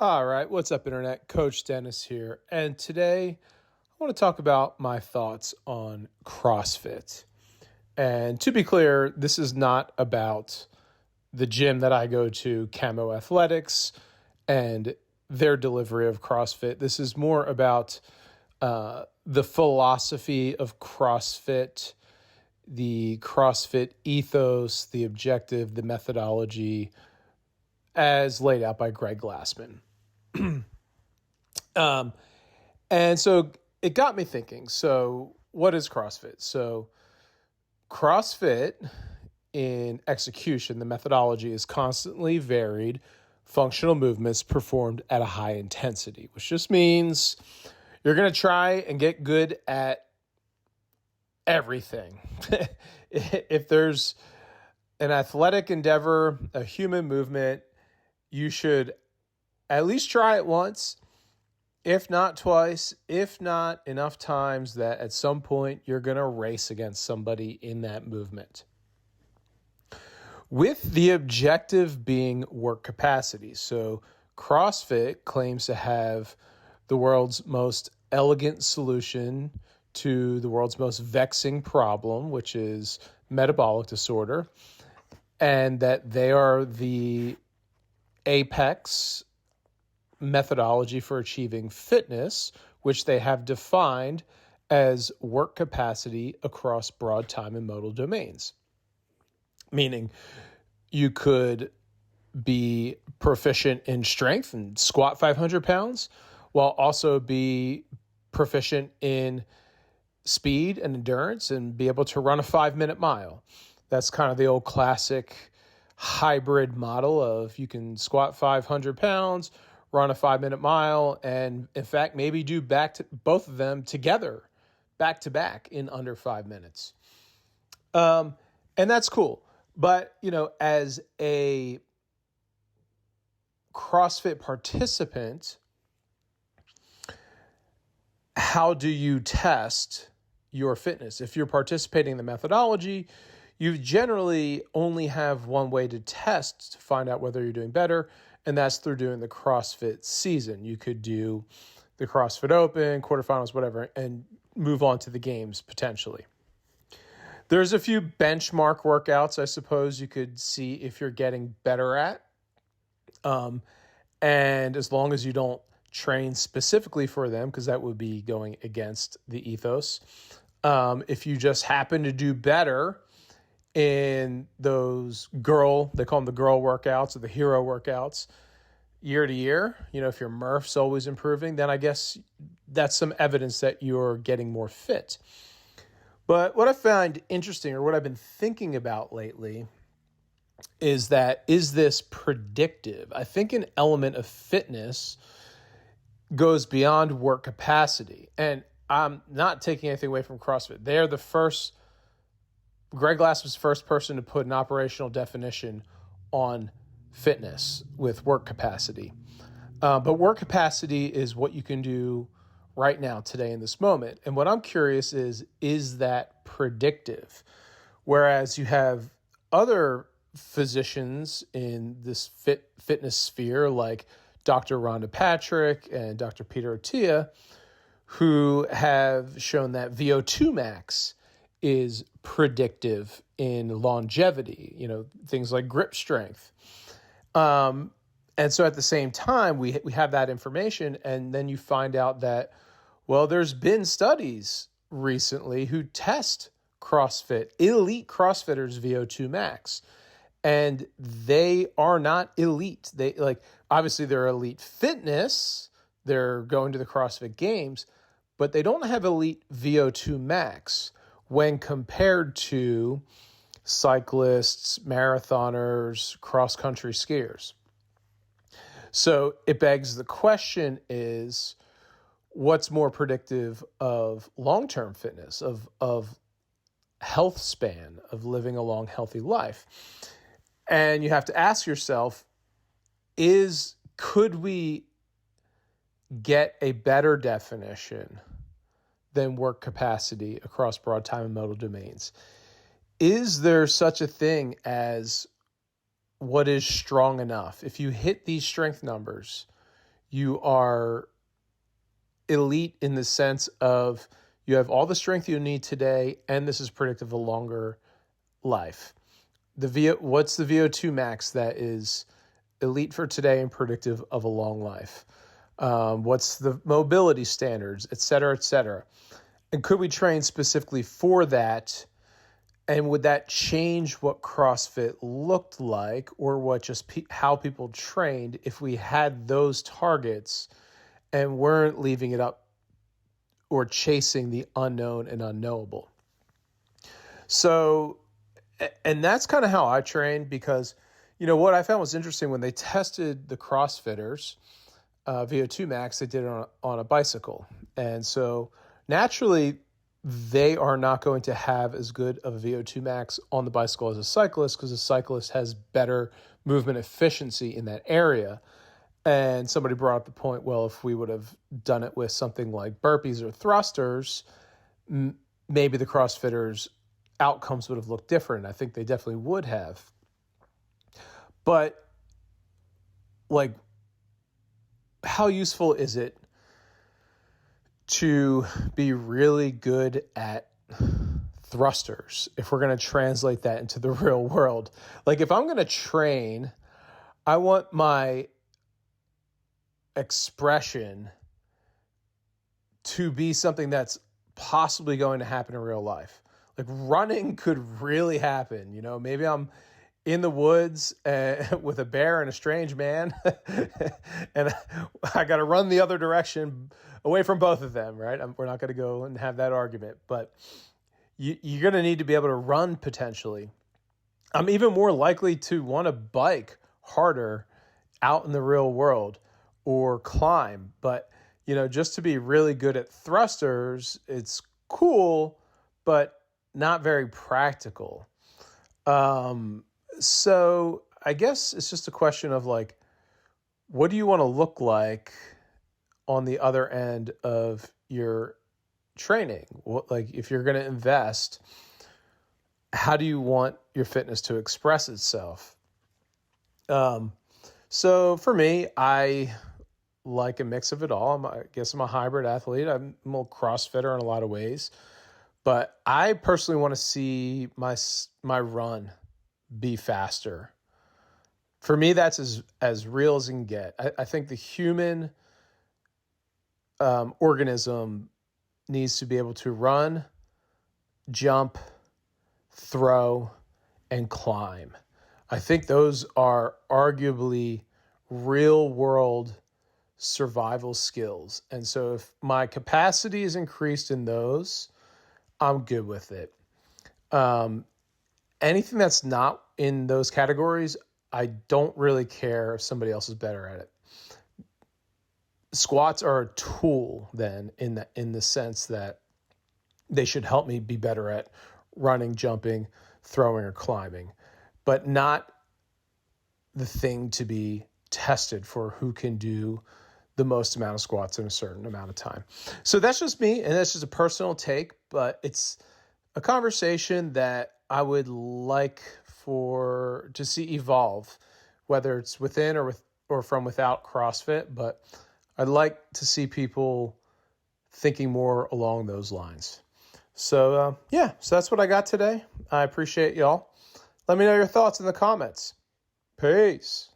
All right, what's up, Internet? Coach Dennis here. And today I want to talk about my thoughts on CrossFit. And to be clear, this is not about the gym that I go to, Camo Athletics, and their delivery of CrossFit. This is more about the philosophy of CrossFit, the CrossFit ethos, the objective, the methodology, as laid out by Greg Glassman. And so it got me thinking, so what is CrossFit? So CrossFit in execution, the methodology is constantly varied functional movements performed at a high intensity, which just means you're going to try and get good at everything. If there's an athletic endeavor, a human movement, you should at least try it once, if not twice, if not enough times that at some point you're going to race against somebody in that movement. With the objective being work capacity. So CrossFit claims to have the world's most elegant solution to the world's most vexing problem, which is metabolic disorder, and that they are the apex methodology for achieving fitness, which they have defined as work capacity across broad time and modal domains. Meaning you could be proficient in strength and squat 500 pounds while also be proficient in speed and endurance and be able to run a 5-minute mile. That's kind of the old classic hybrid model of you can squat 500 pounds, run a 5-minute mile, and in fact, maybe do both of them together, back to back in under 5 minutes. And that's cool. But, as a CrossFit participant, how do you test your fitness? If you're participating in the methodology, you generally only have one way to test to find out whether you're doing better, and that's through doing the CrossFit season. You could do the CrossFit Open, quarterfinals, whatever, and move on to the games potentially. There's a few benchmark workouts, I suppose, you could see if you're getting better at. And as long as you don't train specifically for them, because that would be going against the ethos. If you just happen to do better in those they call them the girl workouts or the hero workouts year to year, if your MRF's always improving, then I guess that's some evidence that you're getting more fit. But what I find interesting, or what I've been thinking about lately, is this predictive? I think an element of fitness goes beyond work capacity. And I'm not taking anything away from CrossFit. They're the first, Greg Glass was the first person to put an operational definition on fitness with work capacity. But work capacity is what you can do right now, today, in this moment. And what I'm curious is that predictive? Whereas you have other physicians in this fitness sphere like Dr. Rhonda Patrick and Dr. Peter Attia, who have shown that VO2 max is predictive in longevity, things like grip strength. And so at the same time, we have that information, and then you find out that, well, there's been studies recently who test CrossFit, elite CrossFitters' VO2 max, and they are not elite. They obviously they're elite fitness, they're going to the CrossFit Games, but they don't have elite VO2 max when compared to cyclists, marathoners, cross-country skiers. So it begs the question is, what's more predictive of long-term fitness, of health span, of living a long, healthy life? And you have to ask yourself, could we get a better definition than work capacity across broad time and modal domains? Is there such a thing as what is strong enough? If you hit these strength numbers, you are elite in the sense of you have all the strength you need today, and this is predictive of a longer life. What's the VO2 max that is elite for today and predictive of a long life? What's the mobility standards, et cetera, et cetera? And could we train specifically for that? And would that change what CrossFit looked like, or what just how people trained if we had those targets and weren't leaving it up or chasing the unknown and unknowable? So, and that's kind of how I trained, because, what I found was interesting when they tested the CrossFitters, VO2 max, they did it on a bicycle. And so naturally, they are not going to have as good of a VO2 max on the bicycle as a cyclist, because a cyclist has better movement efficiency in that area. And somebody brought up the point, well, if we would have done it with something like burpees or thrusters, maybe the CrossFitters' outcomes would have looked different. I think they definitely would have. But how useful is it to be really good at thrusters if we're going to translate that into the real world? If I'm going to train, I want my expression to be something that's possibly going to happen in real life. Running could really happen. Maybe I'm in the woods with a bear and a strange man, and I got to run the other direction away from both of them, right? We're not going to go and have that argument, but you're going to need to be able to run potentially. I'm even more likely to want to bike harder out in the real world or climb. But, just to be really good at thrusters, it's cool, but not very practical. So I guess it's just a question of what do you want to look like on the other end of your training? If you're going to invest, how do you want your fitness to express itself? So for me, I like a mix of it all. I guess I'm a hybrid athlete. I'm a little CrossFitter in a lot of ways, but I personally want to see my run be faster. For me, that's as real as it can get. I think the human organism needs to be able to run, jump, throw, and climb. I think those are arguably real world survival skills. And so if my capacity is increased in those, I'm good with it. Anything that's not in those categories, I don't really care if somebody else is better at it. Squats are a tool then in the sense that they should help me be better at running, jumping, throwing, or climbing, but not the thing to be tested for who can do the most amount of squats in a certain amount of time. So that's just me, and that's just a personal take, but it's a conversation that I would like to see evolve, whether it's within or from without CrossFit, but I'd like to see people thinking more along those lines. So so that's what I got today. I appreciate y'all. Let me know your thoughts in the comments. Peace.